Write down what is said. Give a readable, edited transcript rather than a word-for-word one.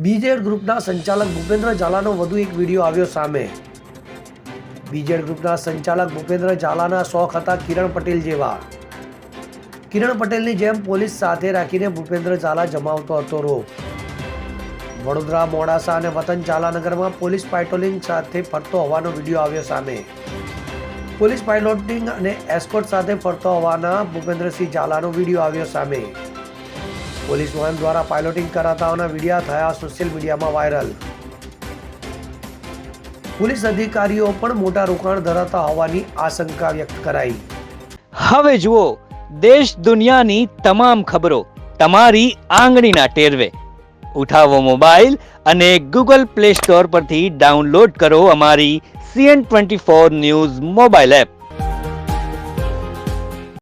બીજેડ ગ્રુપના સંચાલક ભૂપેન્દ્ર ઝાલાનો વધુ એક વિડીયો આવ્યો સામે। બીજેડ ગ્રુપના સંચાલક ભૂપેન્દ્ર ઝાલાના શોખ હતા કિરણ પટેલ જેવા। કિરણ પટેલની જેમ પોલીસ સાથે રાખીને ભૂપેન્દ્ર ઝાલા જમાવતો હતો રોપ। વડોદરા, મોડાસા અને વતન ઝાલાનગરમાં પોલીસ પેટ્રોલિંગ સાથે ફરતો હોવાનો વિડીયો આવ્યો સામે। પોલીસ પાયલોટિંગ અને એસ્કોર્ટ સાથે ફરતો હોવાના ભૂપેન્દ્રસિંહ ઝાલાનો વિડીયો આવ્યો સામે। પોલીસ વાહન દ્વારા પાયલોટિંગ કરાતા હોવાના વિડીયો થયા સોશિયલ મીડિયામાં વાયરલ। પોલીસ અધિકારીઓ પણ મોટા રોકાણ ધરાવતા હોવાની આશંકા વ્યક્ત કરાઈ। હવે જુઓ દેશ દુનિયાની તમામ ખબરો તમારી આંગળીના ટેરવે। ઉઠાવો મોબાઈલ અને ગૂગલ પ્લે સ્ટોર પરથી ડાઉનલોડ કરો અમારી CN24 ન્યૂઝ મોબાઈલ એપ।